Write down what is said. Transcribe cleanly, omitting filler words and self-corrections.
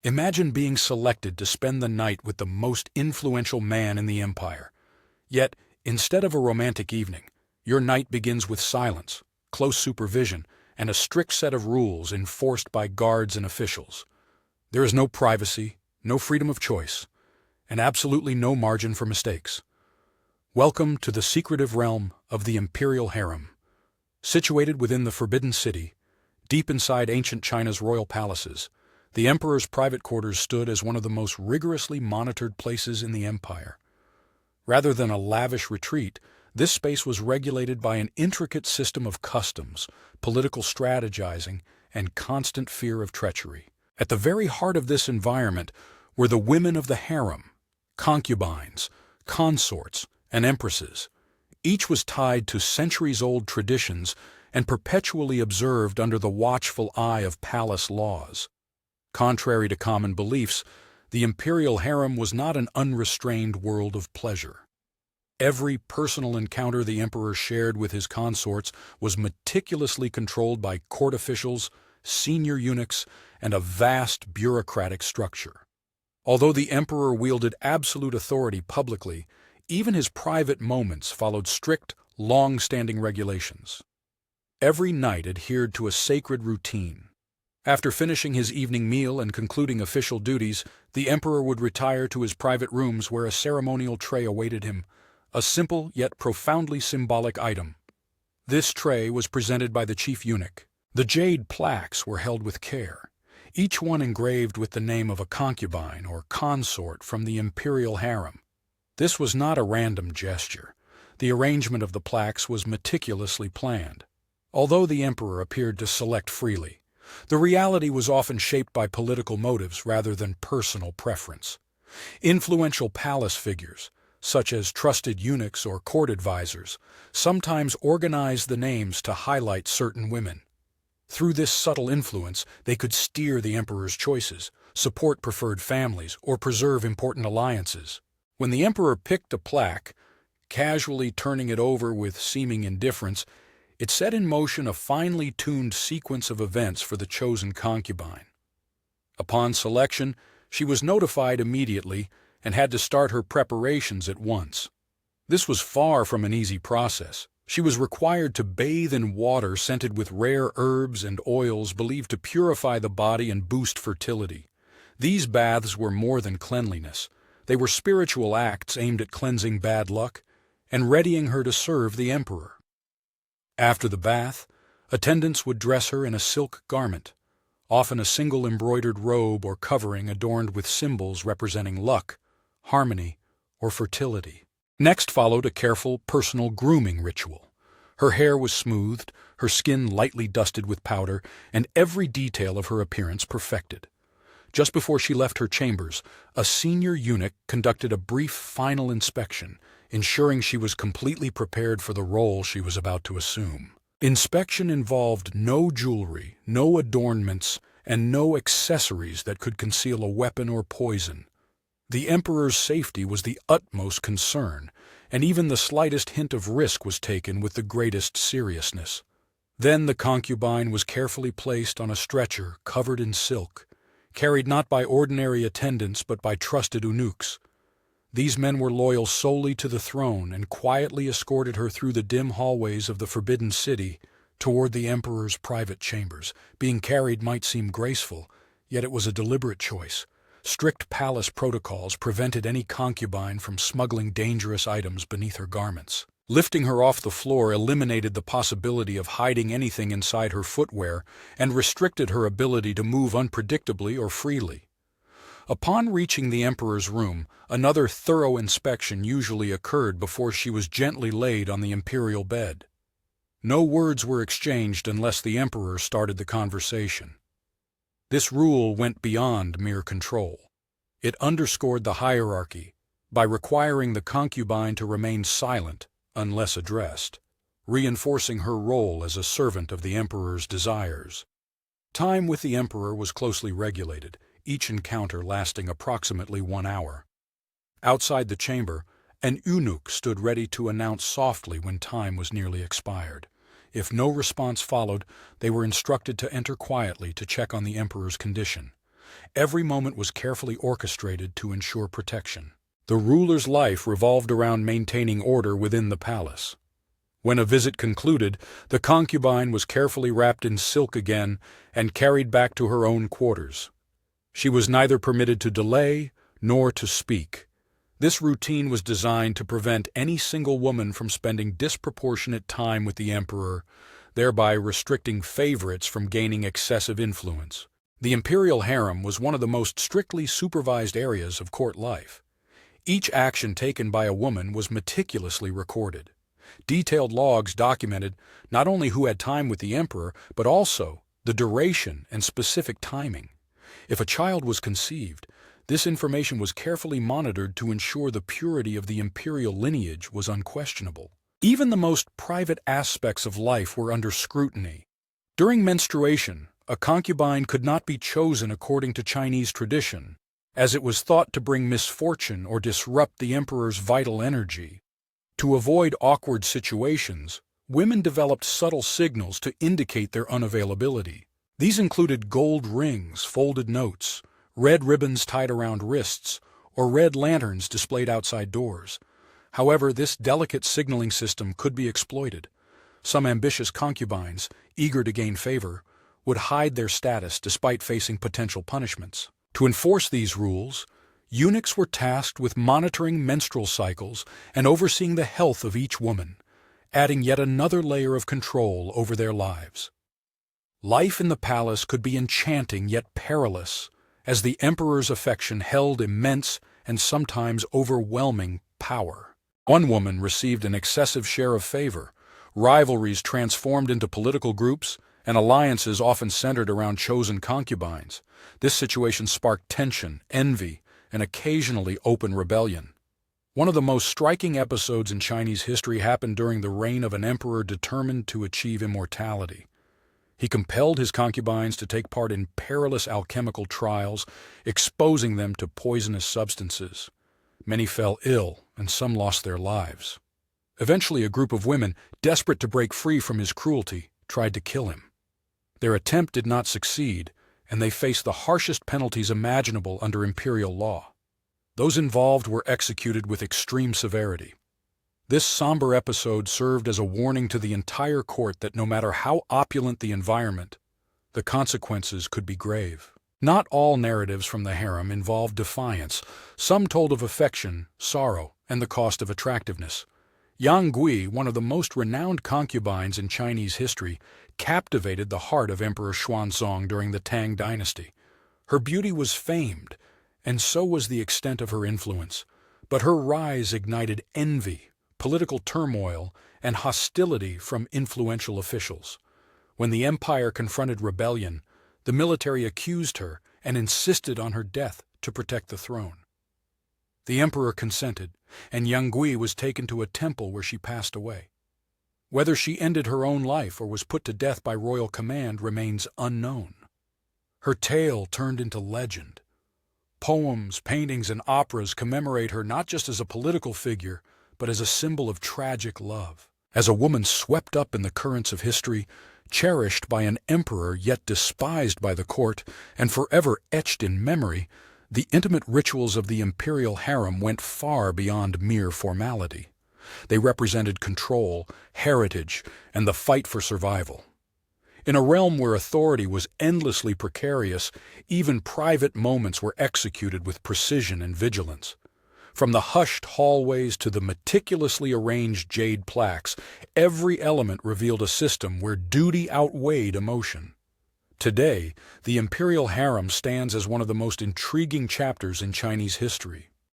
Imagine being selected to spend the night with the most influential man in the empire. Yet, instead of a romantic evening, your night begins with silence, close supervision, and a strict set of rules enforced by guards and officials. There is no privacy, no freedom of choice, and absolutely no margin for mistakes. Welcome to the secretive realm of the Imperial Harem. Situated within the Forbidden City, deep inside ancient China's royal palaces, the emperor's private quarters stood as one of the most rigorously monitored places in the empire. Rather than a lavish retreat, this space was regulated by an intricate system of customs, political strategizing, and constant fear of treachery. At the very heart of this environment were the women of the harem, concubines, consorts, and empresses. Each was tied to centuries-old traditions and perpetually observed under the watchful eye of palace laws. Contrary to common beliefs, the imperial harem was not an unrestrained world of pleasure. Every personal encounter the emperor shared with his consorts was meticulously controlled by court officials, senior eunuchs, and a vast bureaucratic structure. Although the emperor wielded absolute authority publicly, even his private moments followed strict, long-standing regulations. Every night adhered to a sacred routine. After finishing his evening meal and concluding official duties, the emperor would retire to his private rooms where a ceremonial tray awaited him, a simple yet profoundly symbolic item. This tray was presented by the chief eunuch. The jade plaques were held with care, each one engraved with the name of a concubine or consort from the imperial harem. This was not a random gesture. The arrangement of the plaques was meticulously planned. Although the emperor appeared to select freely, the reality was often shaped by political motives rather than personal preference. Influential palace figures, such as trusted eunuchs or court advisors, sometimes organized the names to highlight certain women. Through this subtle influence, they could steer the emperor's choices, support preferred families, or preserve important alliances. When the emperor picked a plaque, casually turning it over with seeming indifference, it set in motion a finely tuned sequence of events for the chosen concubine. Upon selection, she was notified immediately and had to start her preparations at once. This was far from an easy process. She was required to bathe in water scented with rare herbs and oils believed to purify the body and boost fertility. These baths were more than cleanliness. They were spiritual acts aimed at cleansing bad luck and readying her to serve the emperor. After the bath, attendants would dress her in a silk garment, often a single embroidered robe or covering adorned with symbols representing luck, harmony, or fertility. Next followed a careful personal grooming ritual. Her hair was smoothed, her skin lightly dusted with powder, and every detail of her appearance perfected. Just before she left her chambers, a senior eunuch conducted a brief final inspection, ensuring she was completely prepared for the role she was about to assume. Inspection involved no jewelry, no adornments, and no accessories that could conceal a weapon or poison. The emperor's safety was the utmost concern, and even the slightest hint of risk was taken with the greatest seriousness. Then the concubine was carefully placed on a stretcher covered in silk, carried not by ordinary attendants but by trusted eunuchs. These men were loyal solely to the throne and quietly escorted her through the dim hallways of the Forbidden City toward the emperor's private chambers. Being carried might seem graceful, yet it was a deliberate choice. Strict palace protocols prevented any concubine from smuggling dangerous items beneath her garments. Lifting her off the floor eliminated the possibility of hiding anything inside her footwear and restricted her ability to move unpredictably or freely. Upon reaching the emperor's room, another thorough inspection usually occurred before she was gently laid on the imperial bed. No words were exchanged unless the emperor started the conversation. This rule went beyond mere control. It underscored the hierarchy by requiring the concubine to remain silent unless addressed, reinforcing her role as a servant of the emperor's desires. Time with the emperor was closely regulated, each encounter lasting approximately 1 hour. Outside the chamber, an eunuch stood ready to announce softly when time was nearly expired. If no response followed, they were instructed to enter quietly to check on the emperor's condition. Every moment was carefully orchestrated to ensure protection. The ruler's life revolved around maintaining order within the palace. When a visit concluded, the concubine was carefully wrapped in silk again and carried back to her own quarters. She was neither permitted to delay nor to speak. This routine was designed to prevent any single woman from spending disproportionate time with the emperor, thereby restricting favorites from gaining excessive influence. The Imperial Harem was one of the most strictly supervised areas of court life. Each action taken by a woman was meticulously recorded. Detailed logs documented not only who had time with the emperor, but also the duration and specific timing. If a child was conceived, this information was carefully monitored to ensure the purity of the imperial lineage was unquestionable. Even the most private aspects of life were under scrutiny. During menstruation, a concubine could not be chosen according to Chinese tradition, as it was thought to bring misfortune or disrupt the emperor's vital energy. To avoid awkward situations, women developed subtle signals to indicate their unavailability. These included gold rings, folded notes, red ribbons tied around wrists, or red lanterns displayed outside doors. However, this delicate signaling system could be exploited. Some ambitious concubines, eager to gain favor, would hide their status despite facing potential punishments. To enforce these rules, eunuchs were tasked with monitoring menstrual cycles and overseeing the health of each woman, adding yet another layer of control over their lives. Life in the palace could be enchanting yet perilous, as the emperor's affection held immense and sometimes overwhelming power. One woman received an excessive share of favor, rivalries transformed into political groups, and alliances often centered around chosen concubines. This situation sparked tension, envy, and occasionally open rebellion. One of the most striking episodes in Chinese history happened during the reign of an emperor determined to achieve immortality. He compelled his concubines to take part in perilous alchemical trials, exposing them to poisonous substances. Many fell ill, and some lost their lives. Eventually, a group of women, desperate to break free from his cruelty, tried to kill him. Their attempt did not succeed, and they faced the harshest penalties imaginable under imperial law. Those involved were executed with extreme severity. This somber episode served as a warning to the entire court that no matter how opulent the environment, the consequences could be grave. Not all narratives from the harem involved defiance. Some told of affection, sorrow, and the cost of attractiveness. Yang Gui, one of the most renowned concubines in Chinese history, captivated the heart of Emperor Xuanzong during the Tang dynasty. Her beauty was famed, and so was the extent of her influence. But her rise ignited envy, political turmoil, and hostility from influential officials. When the empire confronted rebellion, the military accused her and insisted on her death to protect the throne. The emperor consented, and Yang Gui was taken to a temple where she passed away. Whether she ended her own life or was put to death by royal command remains unknown. Her tale turned into legend. Poems, paintings, and operas commemorate her not just as a political figure, but as a symbol of tragic love. As a woman swept up in the currents of history, cherished by an emperor yet despised by the court, and forever etched in memory, the intimate rituals of the imperial harem went far beyond mere formality. They represented control, heritage, and the fight for survival. In a realm where authority was endlessly precarious, even private moments were executed with precision and vigilance. From the hushed hallways to the meticulously arranged jade plaques, every element revealed a system where duty outweighed emotion. Today, the imperial harem stands as one of the most intriguing chapters in Chinese history.